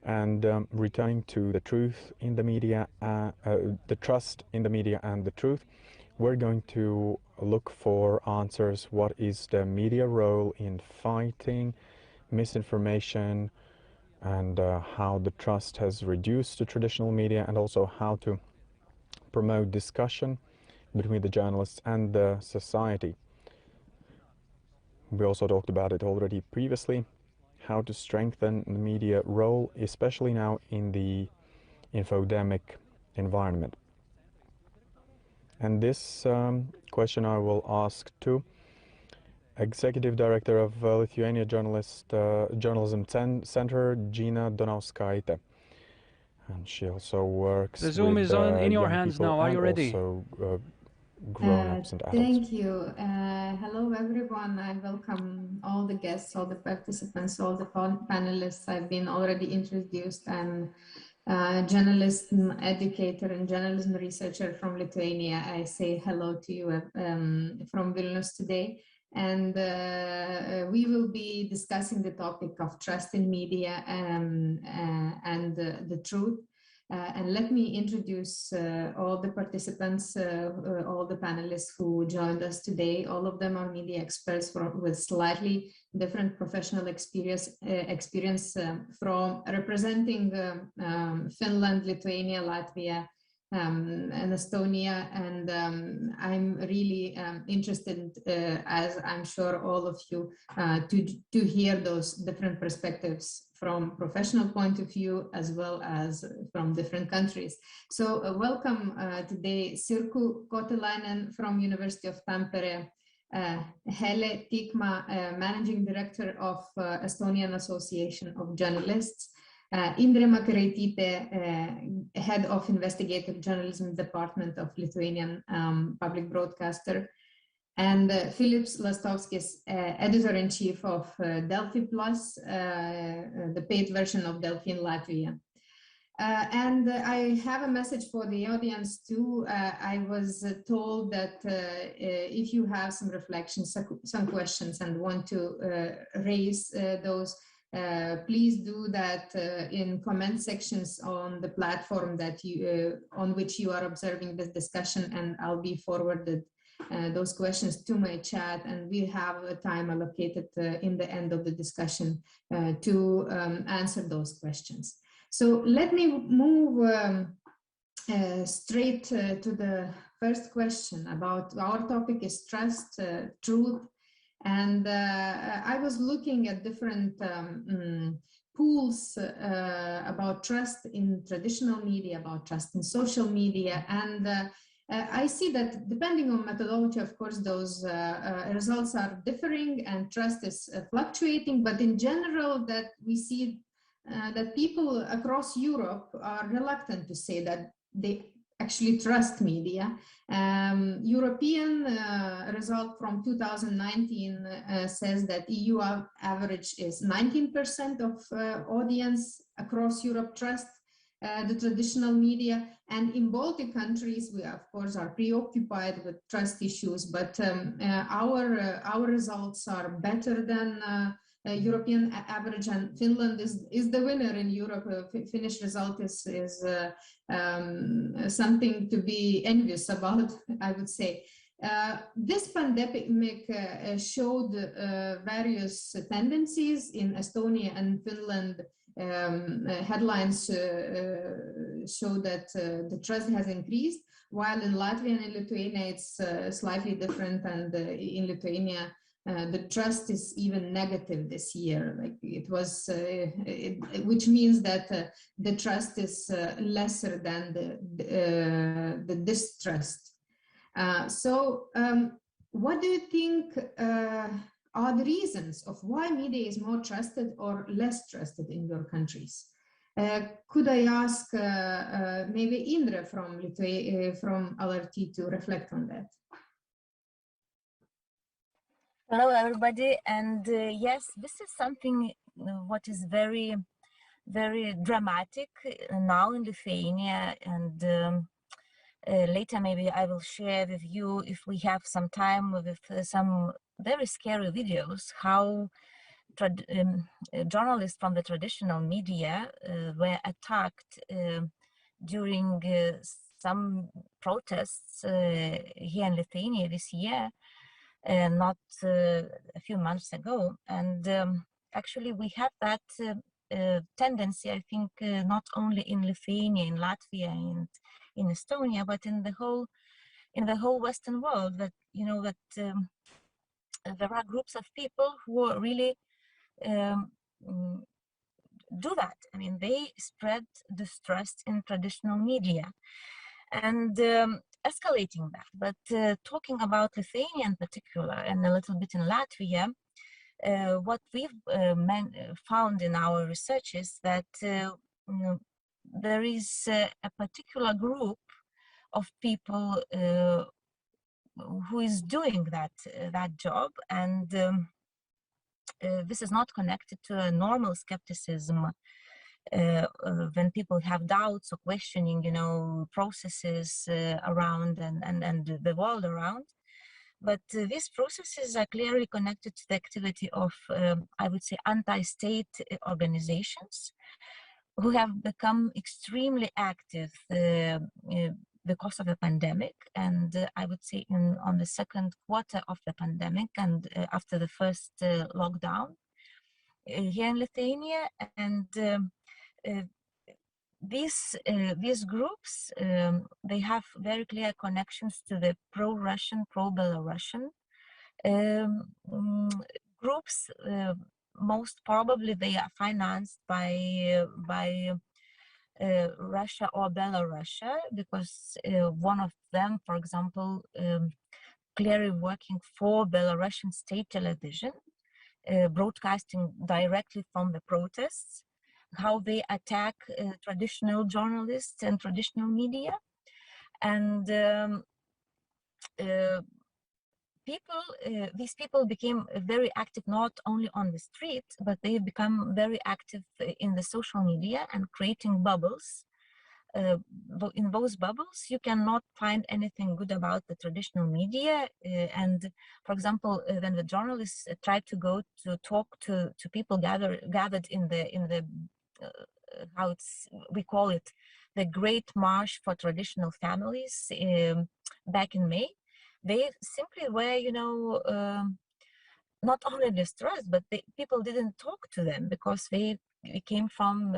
and returning to the truth in the media, the trust in the media and the truth. We're going to look for answers. What is the media role in fighting misinformation, and how the trust has reduced to traditional media, and also how to promote discussion between the journalists and the society. We also talked about it already previously, how to strengthen the media role, especially now in the infodemic environment. And this question I will ask to Executive Director of Lithuania Journalism Center, Džina Donauskaite. And she also works The Zoom is on in your hands now. Are you ready? Also, grown-ups and adults. Thank you. Hello, everyone. I welcome all the guests, all the participants, all the panelists. I've been already introduced. I'm a journalist, educator, and journalism researcher from Lithuania. I say hello to you from Vilnius today. And we will be discussing the topic of trust in media and the truth. And let me introduce all the participants, all the panelists who joined us today. All of them are media experts with slightly different professional experience from representing Finland, Lithuania, Latvia, and Estonia. And I'm really interested, as I'm sure all of you, to hear those different perspectives from professional point of view, as well as from different countries. So welcome today, Sirkku Kotilainen from University of Tampere, Hele Tikma, Managing Director of Estonian Association of Journalists, Indrė Makaraitytė, Head of Investigative Journalism Department of Lithuanian Public Broadcaster, and Philips Lastovskis, Editor-in-Chief of Delfi Plus, the paid version of Delfi in Latvia. And I have a message for the audience too. I was told that if you have some reflections, some questions, and want to raise those, please do that in comment sections on the platform that on which you are observing this discussion, and I'll be forwarded those questions to my chat, and we have a time allocated in the end of the discussion to answer those questions. So let me move straight to the first question. About our topic is trust, truth, and I was looking at different pools about trust in traditional media, about trust in social media, and I see that depending on methodology, of course, those results are differing and trust is fluctuating, but in general that we see that people across Europe are reluctant to say that they actually trust media. European result from 2019 says that EU average is 19% of audience across Europe trust the traditional media, and in Baltic countries we of course are preoccupied with trust issues, but our results are better than European average, and Finland is the winner in Europe. Finnish result is something to be envious about, I would say. This pandemic showed various tendencies in Estonia and Finland. Headlines show that the trust has increased, while in Latvia and in Lithuania it's slightly different, and in Lithuania the trust is even negative this year. Like it was, which means that the trust is lesser than the distrust. So what do you think are the reasons of why media is more trusted or less trusted in your countries? Could I ask maybe Indrė from LRT to reflect on that? Hello, everybody. And yes, this is something what is very, very dramatic now in Lithuania. And later, maybe I will share with you, if we have some time, with some very scary videos, how journalists from the traditional media were attacked during some protests here in Lithuania this year, not a few months ago. And actually we have that tendency, I think, not only in Lithuania, in Latvia, and in Estonia, but in the whole Western world, that there are groups of people who really do that. I mean, they spread distrust in traditional media and escalating that. But talking about Lithuania in particular, and a little bit in Latvia, what we've found in our research is that there is a particular group of people who is doing that job, and this is not connected to a normal skepticism when people have doubts or questioning, processes around and the world around. But these processes are clearly connected to the activity of, I would say, anti-state organizations who have become extremely active because of the pandemic. And I would say on the second quarter of the pandemic and after the first lockdown here in Lithuania. And these groups, they have very clear connections to the pro-Russian, pro-Belarusian groups. Most probably they are financed by Russia or Belarus, because one of them, for example, clearly working for Belarusian state television, broadcasting directly from the protests, how they attack traditional journalists and traditional media. And these people became very active not only on the street, but they become very active in the social media and creating bubbles. In those bubbles, you cannot find anything good about the traditional media. And for example, when the journalists tried to go to talk to people gathered in the we call it the Great March for Traditional Families back in May, they simply were, not only distressed, but people didn't talk to them because they came from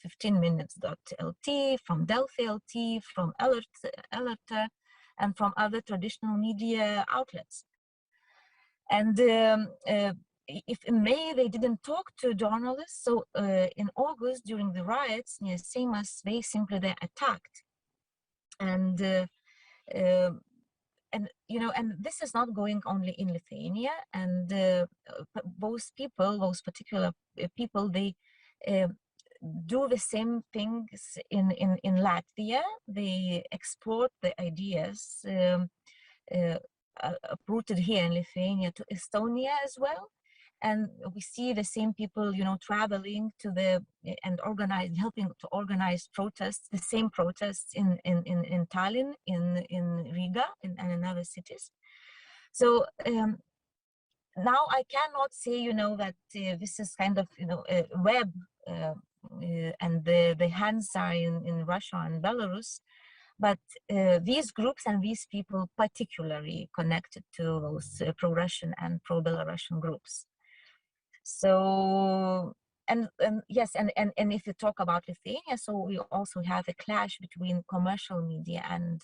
15minutes.lt, from Delphi LT, from Alerta, and from other traditional media outlets. And if in May they didn't talk to journalists, so in August during the riots near Seimas, they simply attacked. And this is not going only in Lithuania. And those particular people, they do the same things in Latvia. They export the ideas uprooted here in Lithuania to Estonia as well. And we see the same people, traveling to helping to organize protests, the same protests in Tallinn, in Riga, and in other cities. So now I cannot say, that this is kind of, a web, and the hands are in Russia and Belarus, but these groups and these people particularly connected to those pro-Russian and pro-Belarusian groups. So, and yes, and if you talk about Lithuania, so we also have a clash between commercial media and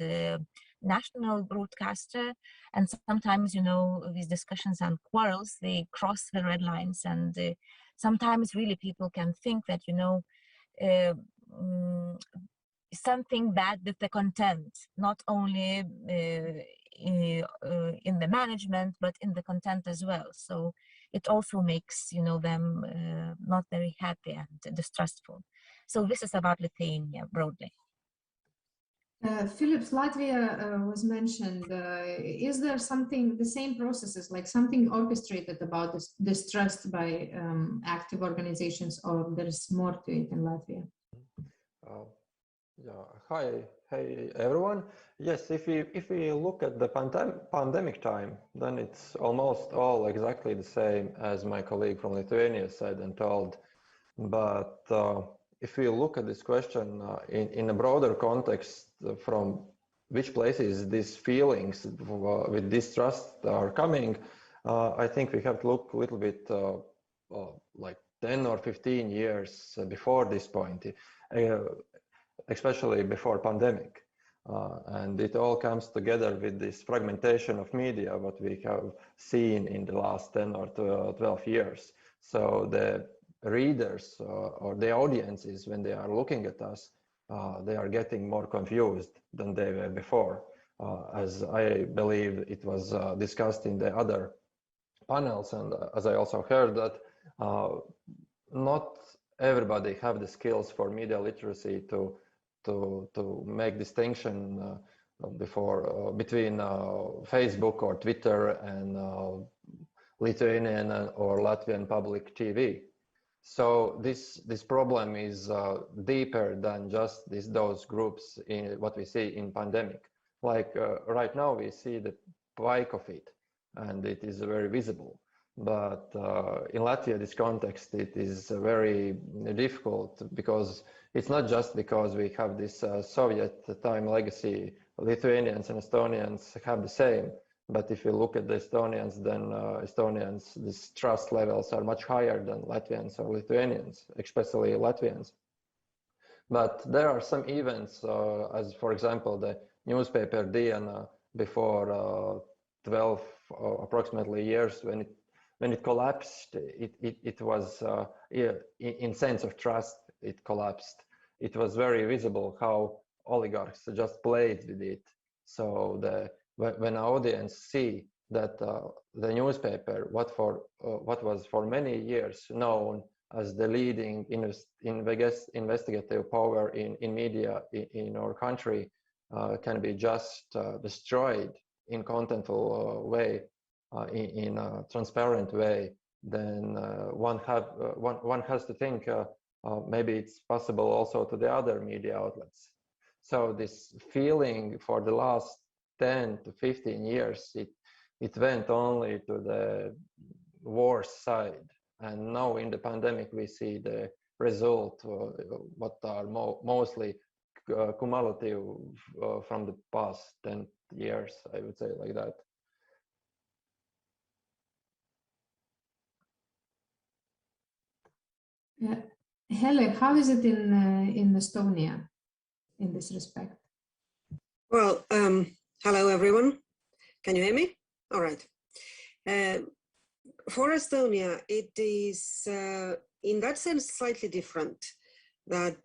national broadcaster, and sometimes, these discussions and quarrels, they cross the red lines, and sometimes really people can think that, something bad with the content, not only in the management, but in the content as well. So it also makes, them not very happy and distrustful. So this is about Lithuania broadly. Philips, Latvia was mentioned. Is there something, the same processes, like something orchestrated about this distrust by active organizations, or there's more to it in Latvia? Yeah. Hi, hey everyone. Yes, if we look at the pandemic time, then it's almost all exactly the same as my colleague from Lithuania said and told. But if we look at this question in a broader context, from which places these feelings with distrust are coming, I think we have to look a little bit like 10 or 15 years before this point. Especially before pandemic. And it all comes together with this fragmentation of media, what we have seen in the last 10 or 12 years. So the readers or the audiences, when they are looking at us, they are getting more confused than they were before. As I believe it was discussed in the other panels, and as I also heard that not everybody have the skills for media literacy to make distinction between Facebook or Twitter and Lithuanian or Latvian public TV. So this problem is deeper than just those groups in what we see in pandemic. Like right now we see the spike of it, and it is very visible. But in Latvia, this context, it is very difficult because it's not just because we have this Soviet time legacy. Lithuanians and Estonians have the same. But if you look at the Estonians, then Estonians, these trust levels are much higher than Latvians or Lithuanians, especially Latvians. But there are some events, as for example, the newspaper Džina before 12 approximately years when it collapsed, it was in sense of trust, it collapsed. It was very visible how oligarchs just played with it. So when audience see that the newspaper, what was for many years known as the leading investigative power in media in our country, can be just destroyed in contentful way, in a transparent way, then one has to think maybe it's possible also to the other media outlets. So this feeling for the last 10 to 15 years, it went only to the worst side. And now in the pandemic, we see the result, what are mostly cumulative from the past 10 years, I would say like that. Hele, how is it in Estonia in this respect? Well, hello everyone. Can you hear me? All right. For Estonia, it is in that sense slightly different. That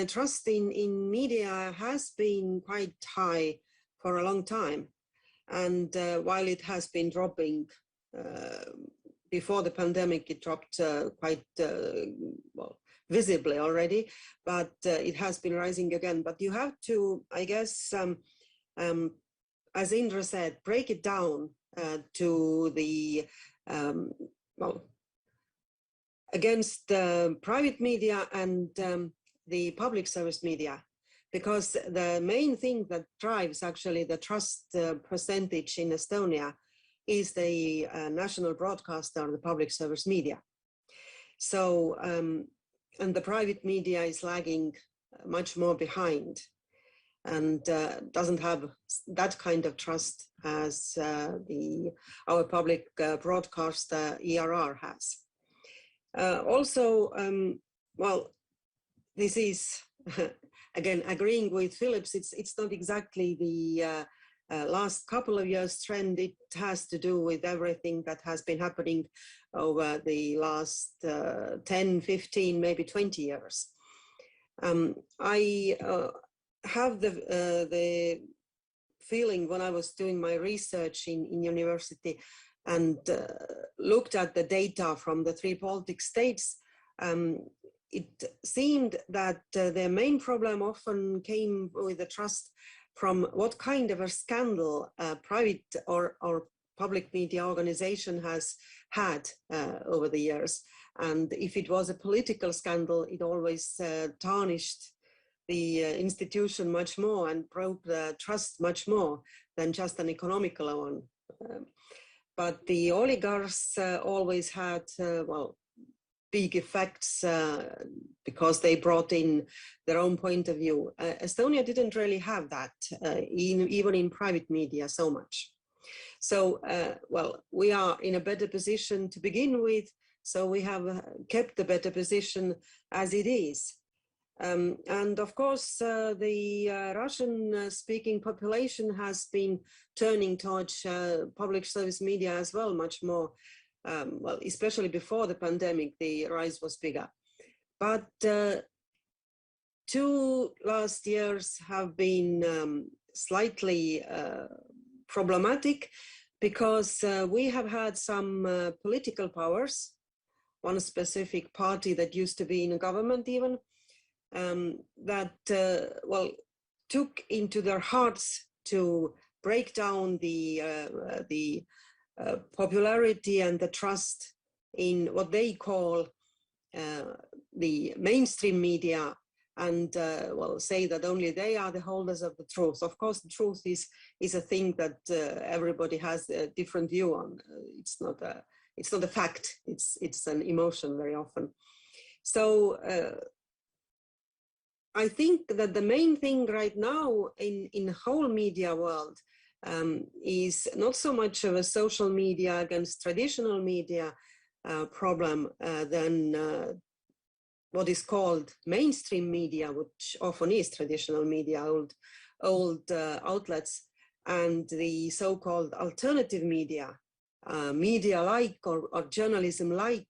trust in media has been quite high for a long time, and while it has been dropping before the pandemic, it dropped quite well, visibly already, but it has been rising again. But you have to, I guess, as Indra said, break it down to the, well, against private media and the public service media, because the main thing that drives actually the trust percentage in Estonia is the national broadcaster or the public service media. So, and the private media is lagging much more behind and doesn't have that kind of trust as our public broadcaster ERR has. Also, well, this is, again, agreeing with Philips, it's not exactly the last couple of years trend. It has to do with everything that has been happening over the last 10, 15, maybe 20 years. I have the feeling when I was doing my research in university and looked at the data from the 3 Baltic states, it seemed that their main problem often came with the trust from what kind of a scandal private or public media organization has had over the years. And if it was a political scandal, it always tarnished the institution much more and broke the trust much more than just an economical one. But the oligarchs always had, well, big effects because they brought in their own point of view. Estonia didn't really have that, even in private media so much. So, well, we are in a better position to begin with, so we have kept the better position as it is. And of course, the Russian-speaking population has been turning towards public service media as well, much more. Well, especially before the pandemic, the rise was bigger. But 2 last years have been slightly problematic because we have had some political powers, one specific party that used to be in a government even, that, well, took into their hearts to break down the popularity and the trust in what they call the mainstream media, and well, say that only they are the holders of the truth. Of course, the truth is a thing that everybody has a different view on. It's not a fact. It's an emotion very often. So I think that the main thing right now in the whole media world is not so much of a social media against traditional media problem than what is called mainstream media, which often is traditional media, old outlets, and the so-called alternative media, media-like or journalism-like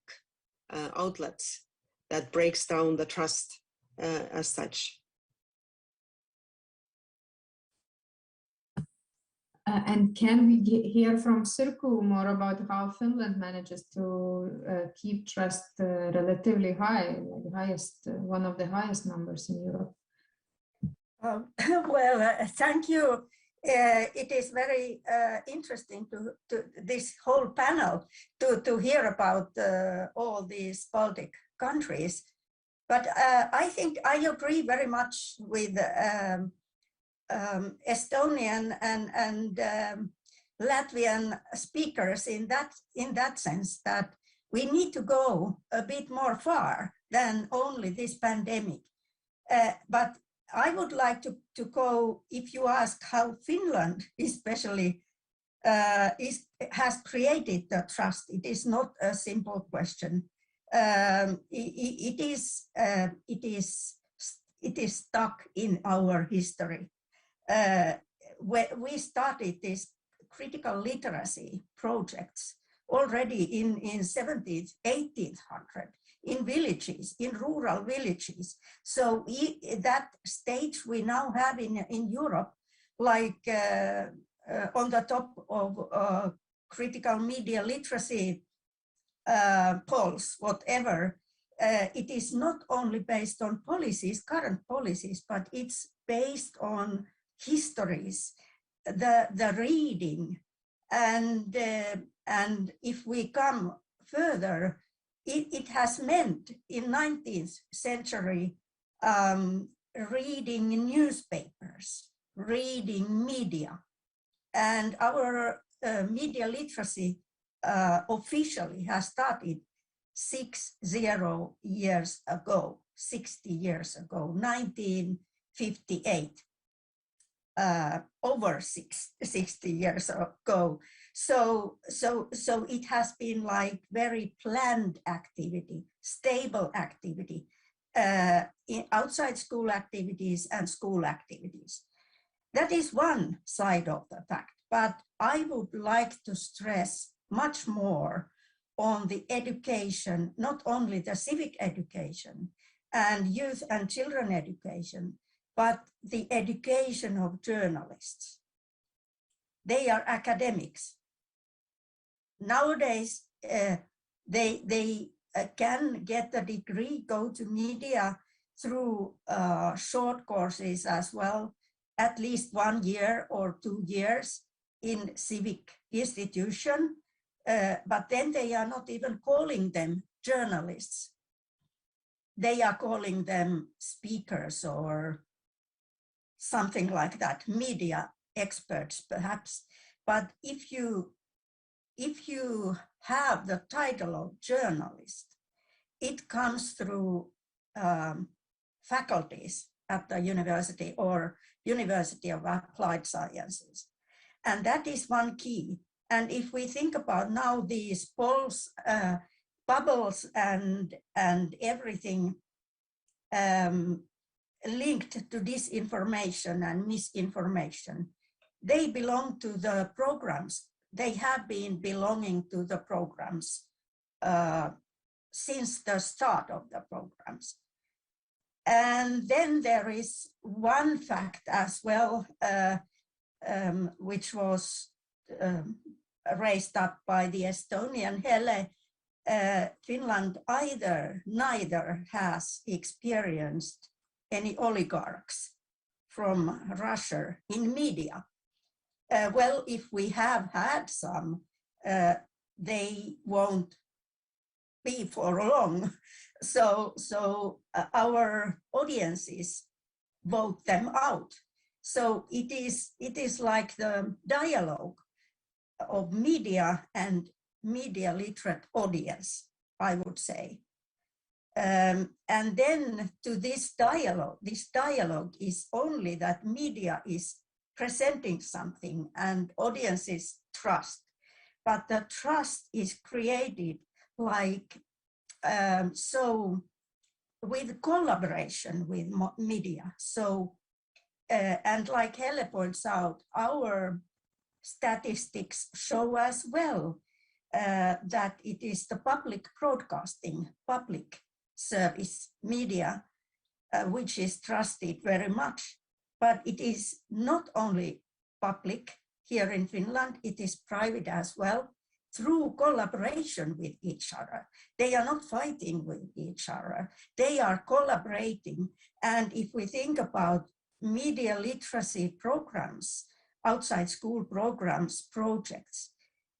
outlets that breaks down the trust as such. And can we hear from Sirkku more about how Finland manages to keep trust relatively high, the highest, one of the highest numbers in Europe? Well, thank you. It is very interesting to this whole panel to hear about all these Baltic countries. But I think I agree very much with Estonian and Latvian speakers in that sense, that we need to go a bit more far than only this pandemic. But I would like to go, if you ask how Finland especially has created the trust, it is not a simple question. It is stuck in our history. We started these critical literacy projects already in 17th, 1800 in villages, in rural villages. So that stage we now have in Europe, like on the top of critical media literacy polls, whatever, it is not only based on policies, current policies, but it's based on histories, the reading, and if we come further, it has meant in 19th century reading newspapers, reading media, and our media literacy officially has started 60 years ago, 60 years ago, 1958. Over 60 years ago. So it has been like very planned activity, stable activity, in outside school activities and school activities. That is one side of the fact, but I would like to stress much more on the education, not only the civic education and youth and children education, but the education of journalists. They are academics. Nowadays, they can get a degree, go to media through short courses as well, at least 1 year or 2 years in civic institution, but then they are not even calling them journalists. They are calling them speakers or something like that, media experts perhaps. But if you have the title of journalist, it comes through faculties at the university or University of Applied Sciences. And that is one key. And if we think about now these polls, bubbles and everything linked to disinformation and misinformation, they belong to the programs. They have been belonging to the programs since the start of the programs. And then there is one fact as well, which was raised up by the Estonian Hele. Finland neither has experienced any oligarchs from Russia in media. Well, if we have had some, they won't be for long. So our audiences vote them out. So it is like the dialogue of media and media literate audience, I would say. And then to this dialogue is only that media is presenting something and audiences trust. But the trust is created like, so with collaboration with media. So, and like Helle points out, our statistics show as well that it is the public broadcasting, public service media, which is trusted very much. But it is not only public here in Finland, it is private as well, through collaboration with each other. They are not fighting with each other, they are collaborating. And if we think about media literacy programs, outside school programs, projects,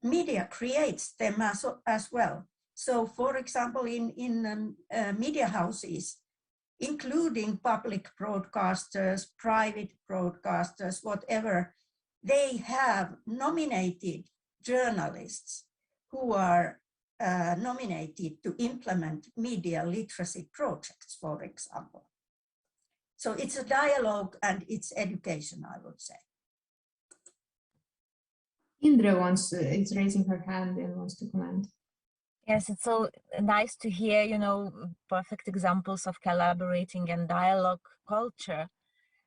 media creates them as well. So for example, in media houses, including public broadcasters, private broadcasters, whatever, they have nominated journalists who are nominated to implement media literacy projects, for example. So it's a dialogue and it's education, I would say. Indra is raising her hand and wants to comment. Yes, it's so nice to hear, perfect examples of collaborating and dialogue culture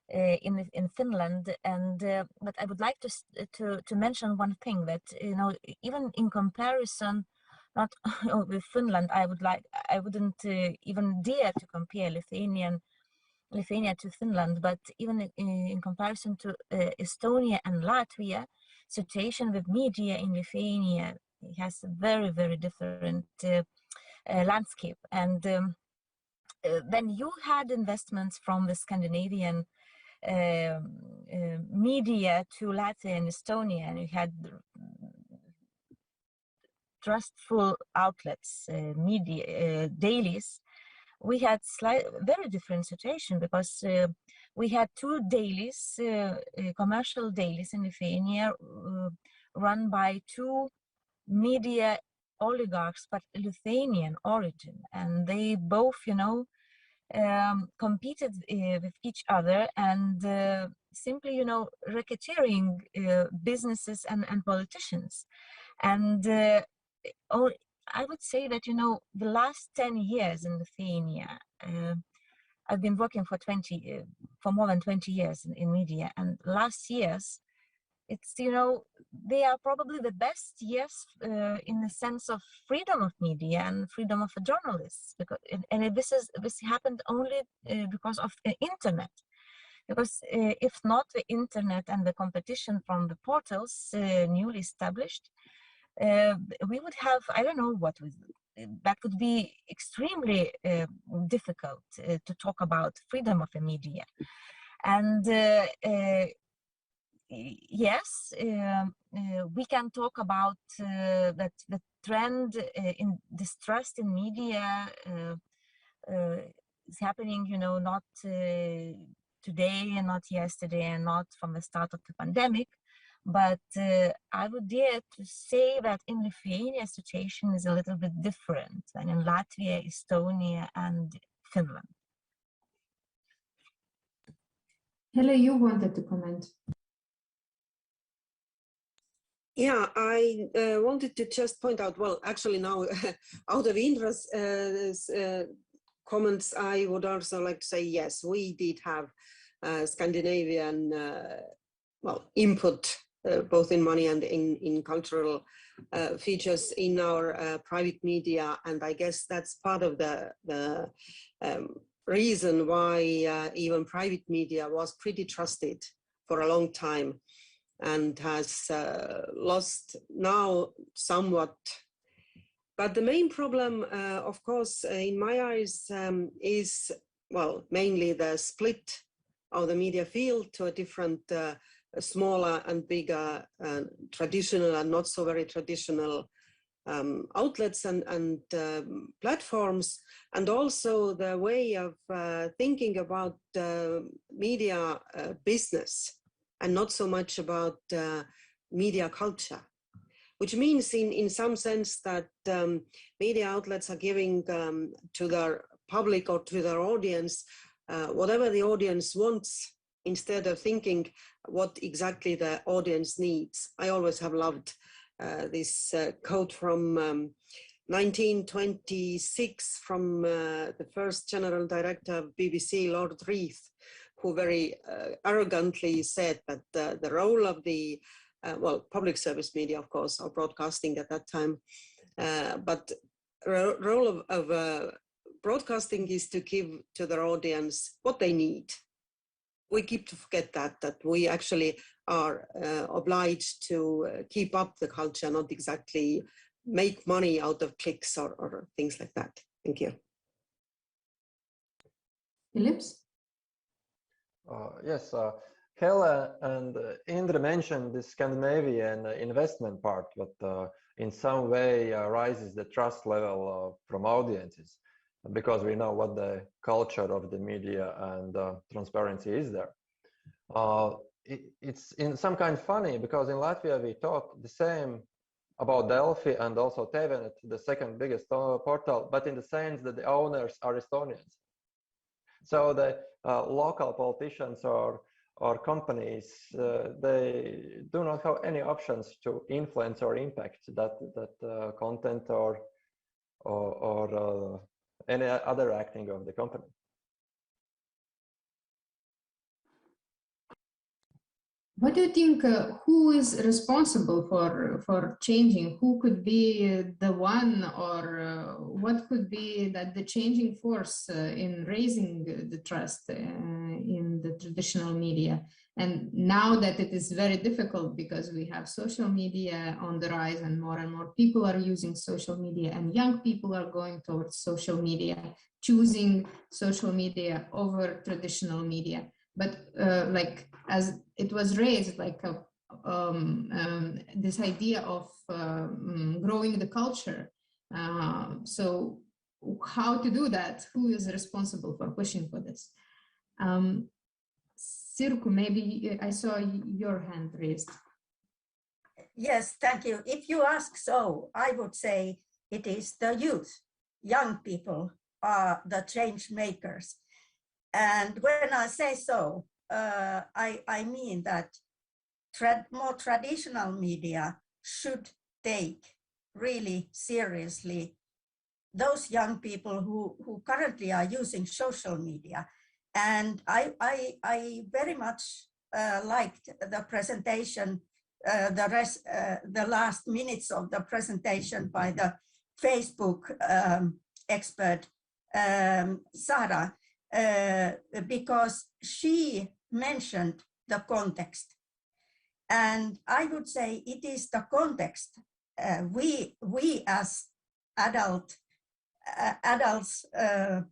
in Finland. And but I would like to mention one thing, that even in comparison, not with Finland, I wouldn't even dare to compare Lithuania to Finland, but even in comparison to Estonia and Latvia, situation with media in Lithuania has a very, very different landscape. And when you had investments from the Scandinavian media to Latvia and Estonia, and you had trustful outlets, media dailies, we had very different situation, because we had two dailies, commercial dailies in Lithuania, run by two media oligarchs, but Lithuanian origin, and they both, competed with each other and simply, racketeering businesses and politicians. And I would say that, the last 10 years in Lithuania, I've been working for more than 20 years in media, and last years, it's, they are probably the best years in the sense of freedom of media and freedom of journalists, because this happened only because of the internet. Because if not the internet and the competition from the portals newly established, we would have, I don't know what that would be extremely difficult to talk about freedom of the media. And yes, we can talk about that the trend in distrust in media is happening, not today and not yesterday and not from the start of the pandemic. But I would dare to say that in Lithuania, situation is a little bit different than in Latvia, Estonia, and Finland. Helle, you wanted to comment. Yeah, I wanted to just point out, well, actually now, out of Indra's comments, I would also like to say, yes, we did have Scandinavian, input, both in money and in cultural features in our private media. And I guess that's part of the reason why even private media was pretty trusted for a long time, and has lost now somewhat. But the main problem, of course, in my eyes, is, well, mainly the split of the media field to a different smaller and bigger traditional and not so very traditional outlets and platforms, and also the way of thinking about media business, and not so much about media culture, which means in some sense that media outlets are giving to their public or to their audience whatever the audience wants, instead of thinking what exactly the audience needs. I always have loved this quote from 1926 from the first general director of BBC, Lord Reith, who very arrogantly said that the role of the, public service media, of course, or broadcasting at that time, but role of broadcasting is to give to their audience what they need. We keep to forget that we actually are obliged to keep up the culture, not exactly make money out of clicks or things like that. Thank you. Philips? Yes, Helle and Indra mentioned the Scandinavian investment part, but in some way rises the trust level from audiences, because we know what the culture of the media and transparency is there. It's in some kind funny, because in Latvia we talk the same about Delphi and also TVNet, the second biggest portal, but in the sense that the owners are Estonians. So the local politicians or companies, they do not have any options to influence or impact that content or any other acting of the company. What do you think, who is responsible for changing? Who could be the one, or what could be that the changing force in raising the trust in the traditional media? And now that it is very difficult because we have social media on the rise and more people are using social media, and young people are going towards social media, choosing social media over traditional media. But like, as it was raised, like this idea of growing the culture. So how to do that? Who is responsible for pushing for this? Sirkku, maybe I saw your hand raised. Yes, thank you. If you ask so, I would say it is the youth. Young people are the change makers. And when I say so, I mean that more traditional media should take really seriously those young people who currently are using social media. And I very much liked the presentation, the last minutes of the presentation by the Facebook expert, Sarah, because she mentioned the context. And I would say it is the context. We as adults,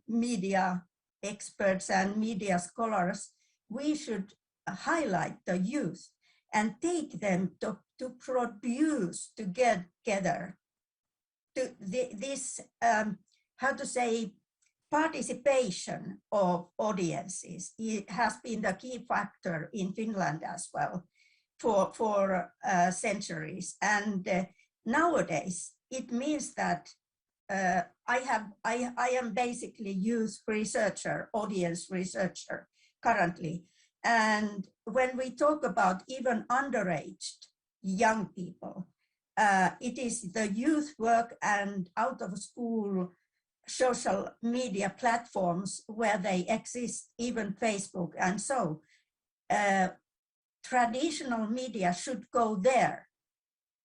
media experts and media scholars, we should highlight the youth and take them to produce together to this, how to say, participation of audiences, it has been the key factor in Finland as well for centuries. And nowadays, it means that I am basically youth researcher, audience researcher currently. And when we talk about even underaged young people, it is the youth work and out of school social media platforms where they exist, even Facebook. And so traditional media should go there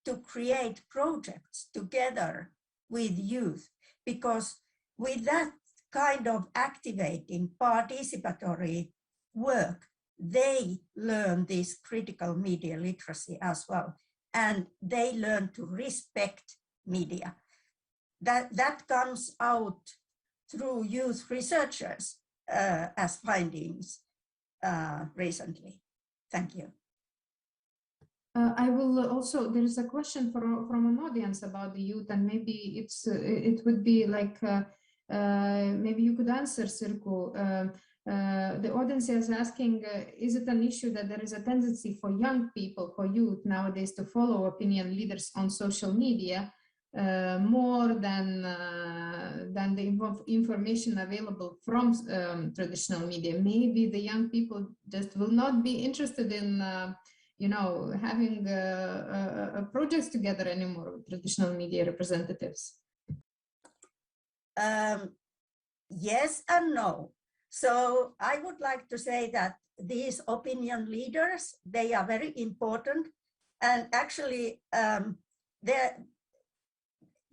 to create projects together with youth, because with that kind of activating participatory work, they learn this critical media literacy as well, and they learn to respect media. That comes out through youth researchers as findings recently. Thank you. I will also, there is a question from an audience about the youth, and maybe it would be like, maybe you could answer, Sirkku. The audience is asking, is it an issue that there is a tendency for young people, for youth nowadays, to follow opinion leaders on social media more than the information available from traditional media? Maybe the young people just will not be interested in you know, having projects together anymore with traditional media representatives? Yes and no. So I would like to say that these opinion leaders, they are very important, and actually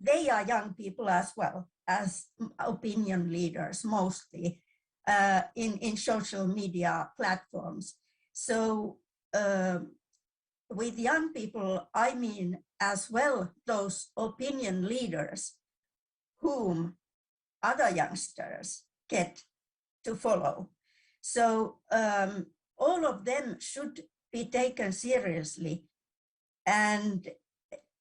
they are young people as well as opinion leaders, mostly in social media platforms. So with young people, I mean as well those opinion leaders whom other youngsters get to follow. So all of them should be taken seriously, and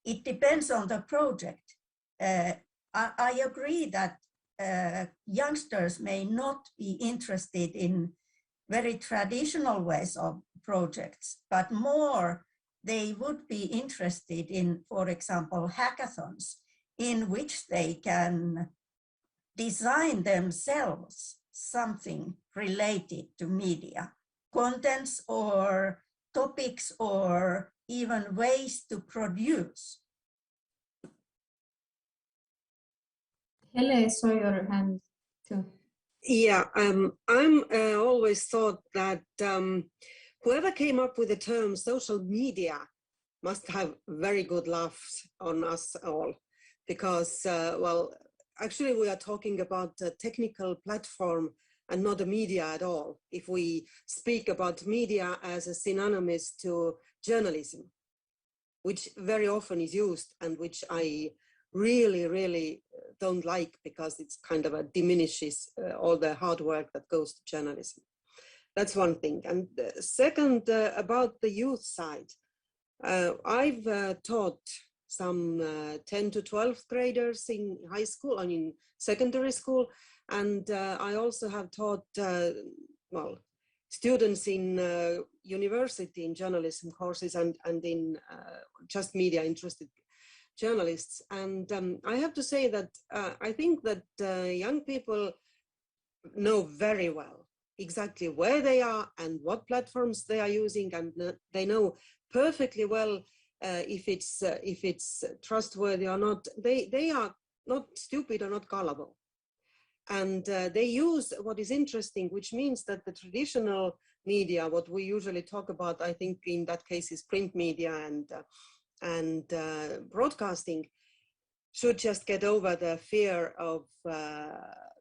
it depends on the project. I agree that youngsters may not be interested in very traditional ways of projects, but more they would be interested in, for example, hackathons, in which they can design themselves something related to media, contents or topics or even ways to produce. Hele, I saw your hand too. Yeah, I'm always thought that whoever came up with the term social media must have very good laughs on us all, because, well, actually we are talking about a technical platform and not a media at all, if we speak about media as a synonymous to journalism, which very often is used and which I really don't like, because it's kind of diminishes all the hard work that goes to journalism. That's one thing. And second, about the youth side, I've taught some 10 to 12th graders in high school and in secondary school, and I also have taught well, students in university in journalism courses and in just media interested journalists. And I have to say that I think that young people know very well exactly where they are and what platforms they are using, and they know perfectly well if it's trustworthy or not. They are not stupid or not gullible, and they use what is interesting, which means that the traditional media, what we usually talk about, I think in that case is print media and broadcasting, should just get over the fear of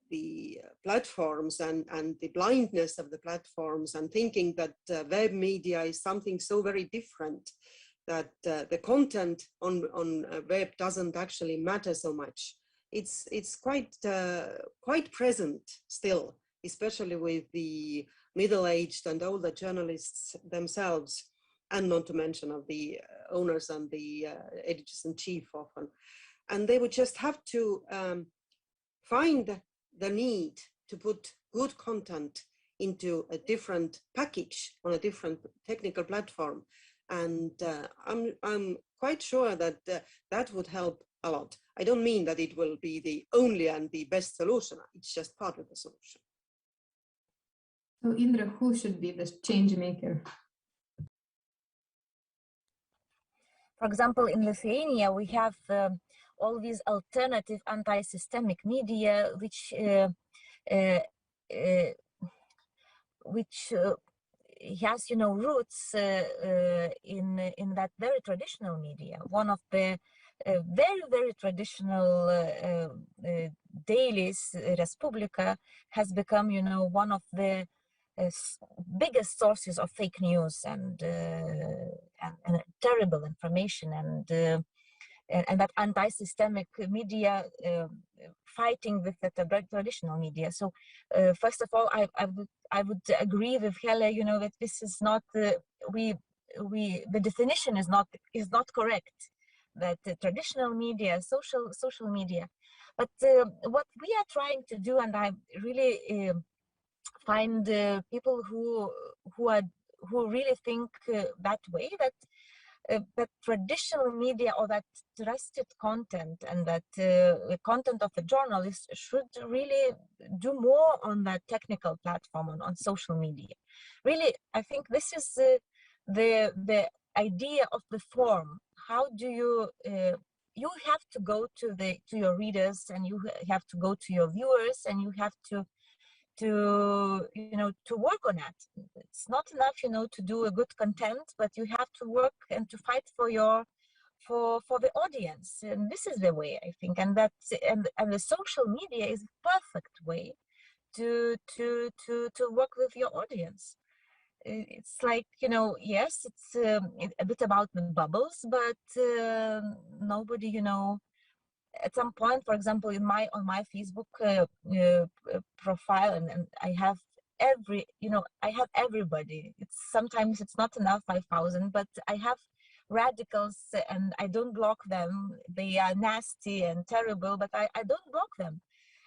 the platforms and the blindness of the platforms, and thinking that web media is something so very different that the content on web doesn't actually matter so much. It's quite present still, especially with the middle-aged and older journalists themselves, and not to mention of the owners and the editors-in-chief often. And they would just have to find the need to put good content into a different package on a different technical platform. And I'm quite sure that that would help a lot. I don't mean that it will be the only and the best solution. It's just part of the solution. So Indra, who should be the change maker? For example, in Lithuania, we have all these alternative anti-systemic media, which has, you know, roots in that very traditional media. One of the very traditional dailies, Respublika, has become, you know, one of the biggest sources of fake news and terrible information, and that anti-systemic media fighting with the traditional media. So first of all, I would agree with Helle, you know, that this is not the definition is not correct, that the traditional media, social media, but what we are trying to do, and I really find people who really think that way, that traditional media, or that trusted content, and that the content of a journalist should really do more on that technical platform, on social media. Really, I think this is the idea of the form. How do you you have to go to your readers, and you have to go to your viewers, and you have to you know, to work on that. It's not enough, you know, to do a good content, but you have to work and to fight for the audience. And this is the way, I think, and that's and the social media is a perfect way to work with your audience. It's like, you know, yes, it's a bit about the bubbles, but nobody, you know, at some point, for example, on my Facebook profile, and I have everybody. Sometimes it's not enough 5,000, but I have radicals, and I don't block them. They are nasty and terrible, but I don't block them.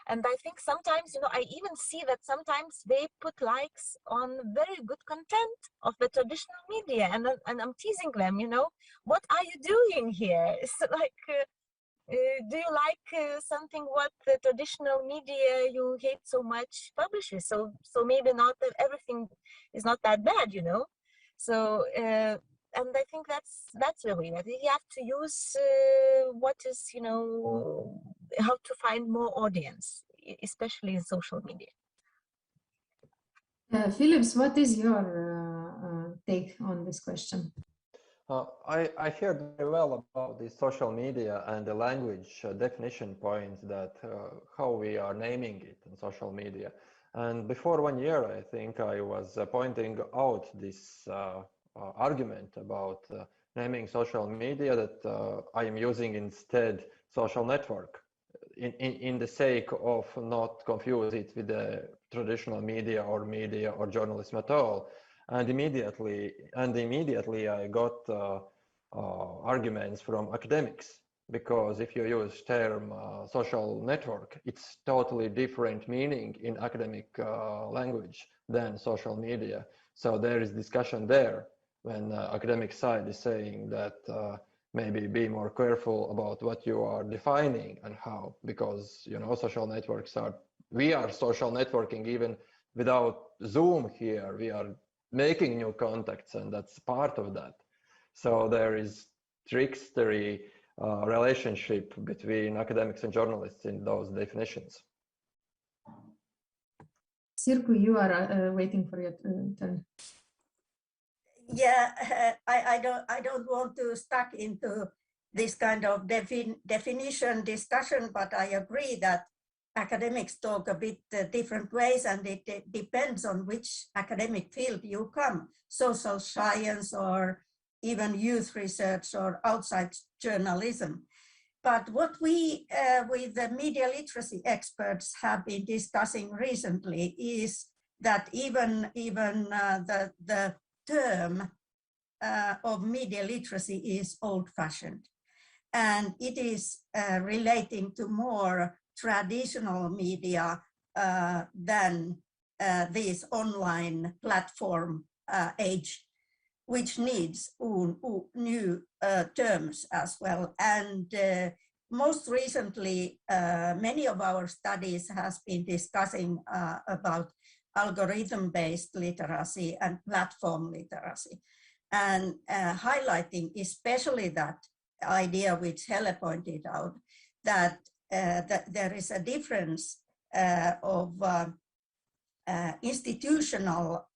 And I think sometimes, you know, I even see that sometimes they put likes on very good content of the traditional media, and I'm teasing them, you know, what are you doing here? It's like, do you like something what the traditional media you hate so much publishes? So maybe not that everything is not that bad, you know. So and I think that's the way that you have to use what is, you know, how to find more audience, especially in social media. Philips, what is your take on this question? I heard very well about the social media and the language definition point, that how we are naming it in social media. And before 1 year, I think I was pointing out this argument about naming social media, that I am using instead social network in the sake of not confuse it with the traditional media or journalism at all. And immediately I got arguments from academics, because if you use term social network, it's totally different meaning in academic language than social media. So there is discussion there when academic side is saying that maybe be more careful about what you are defining and how, because, you know, social networks we are social networking even without Zoom here. We are making new contacts, and that's part of that. So there is trickstery relationship between academics and journalists in those definitions. Sirkku, you are waiting for your turn. Yeah, I don't want to stuck into this kind of definition discussion, but I agree that academics talk a bit different ways, and it depends on which academic field you come, social science or even youth research or outside journalism. But what we with the media literacy experts have been discussing recently is that even the term of media literacy is old-fashioned, and it is relating to more traditional media than this online platform age, which needs new terms as well. And most recently, many of our studies has been discussing about algorithm-based literacy and platform literacy, and highlighting especially that idea which Helle pointed out, that there is a difference of institutional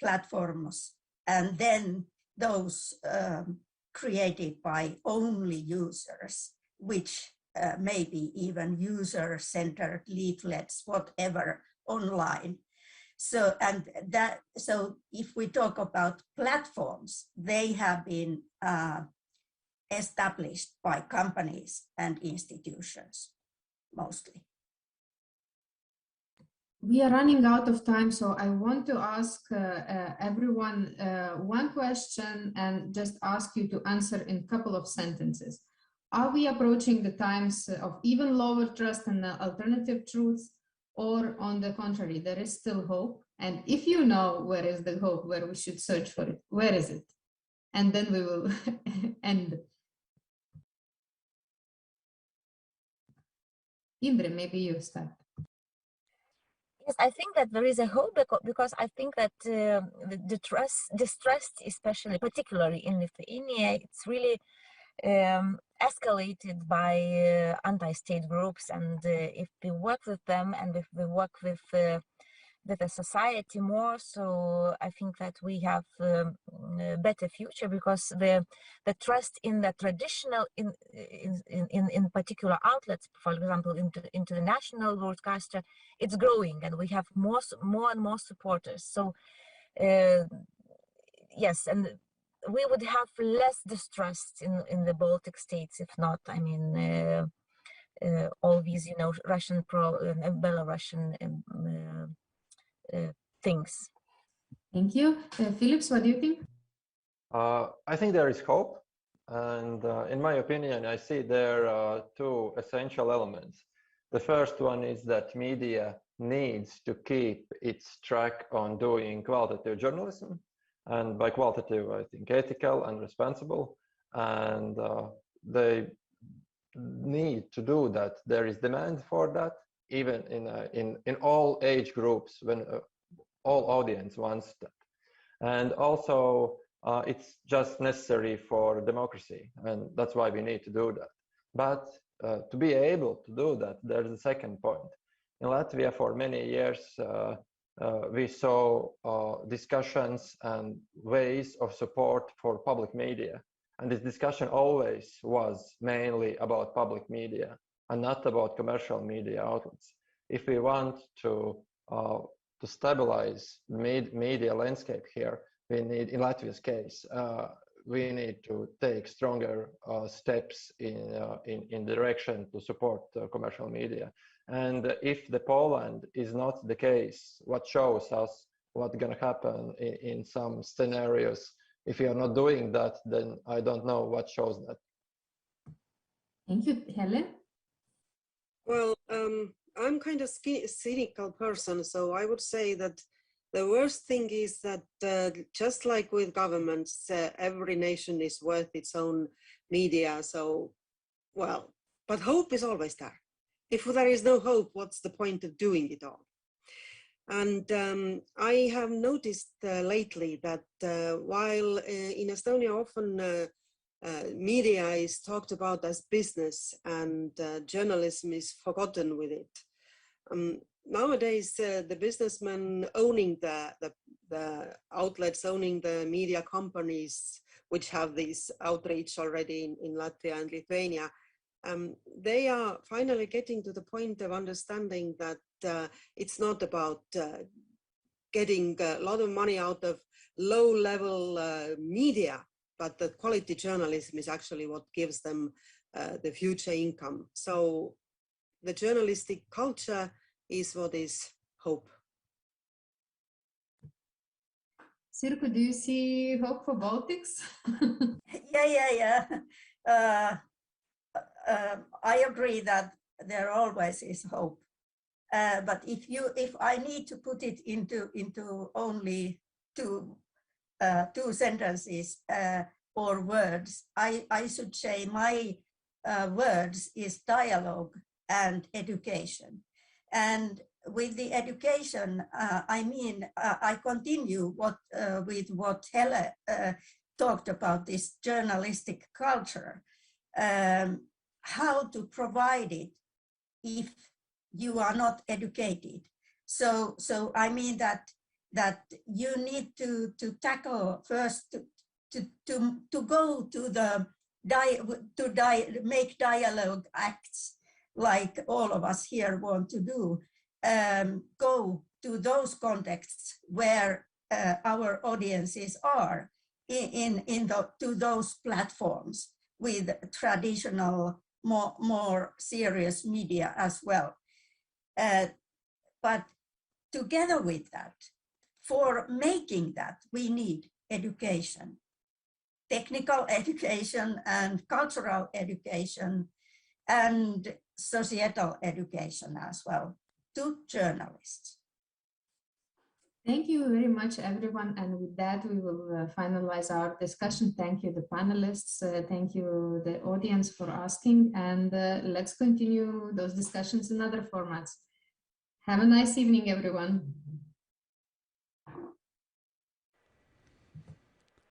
platforms and then those created by only users, which may be even user-centered leaflets, whatever, online. So, so if we talk about platforms, they have been established by companies and institutions, mostly. We are running out of time, so I want to ask everyone one question and just ask you to answer in a couple of sentences. Are we approaching the times of even lower trust and alternative truths, or on the contrary, there is still hope? And if you know where is the hope, where we should search for it, where is it? And then we will end. Indre, maybe you start. Yes, I think that there is a hope because I think that the distrust, especially, particularly in Lithuania, it's really escalated by anti-state groups. And if we work with them and if we work with the society more, so I think that we have a better future, because the trust in the traditional, in particular outlets, for example, into the national broadcaster, it's growing, and we have more and more supporters. So yes, and we would have less distrust in the Baltic states, if not, I mean, all these, you know, Russian and Belarusian things. Thank you. Philips, what do you think? I think there is hope. And in my opinion, I see there are two essential elements. The first one is that media needs to keep its track on doing qualitative journalism. And by qualitative, I think ethical and responsible. And they need to do that. There is demand for that, even in all age groups, when all audience wants that. And also, it's just necessary for democracy, and that's why we need to do that. But to be able to do that, there's a second point. In Latvia, for many years, we saw discussions and ways of support for public media. And this discussion always was mainly about public media and not about commercial media outlets. If we want to stabilize the media landscape here, we need, in Latvia's case, we need to take stronger steps in direction to support commercial media. And if the Poland is not the case, what shows us what's going to happen in some scenarios. If you are not doing that, then I don't know what shows that. Thank you, Helle. Well, I'm kind of cynical person, so I would say that the worst thing is that just like with governments, every nation is worth its own media. So, well, but hope is always there. If there is no hope, what's the point of doing it all? And I have noticed lately that while in Estonia often media is talked about as business and journalism is forgotten with it, nowadays the businessmen owning the outlets, owning the media companies, which have this outreach already in Latvia and Lithuania, they are finally getting to the point of understanding that it's not about getting a lot of money out of low-level media, but that quality journalism is actually what gives them the future income. So the journalistic culture is what is hope. Sirkku, do you see hope for Baltics? Yeah. I agree that there always is hope. But if I need to put it into only two sentences or words, I should say my words is dialogue and education. And with the education, I mean, I continue with what Helle talked about, this journalistic culture, how to provide it if you are not educated. So I mean that you need to tackle first to go to the make dialogue acts like all of us here want to do. Go to those contexts where our audiences are to those platforms with traditional, more serious media as well. But together with that, for making that, we need education, technical education and cultural education and societal education as well to journalists. Thank you very much, everyone. And with that, we will finalize our discussion. Thank you, the panelists. Thank you, the audience, for asking. And let's continue those discussions in other formats. Have a nice evening, everyone.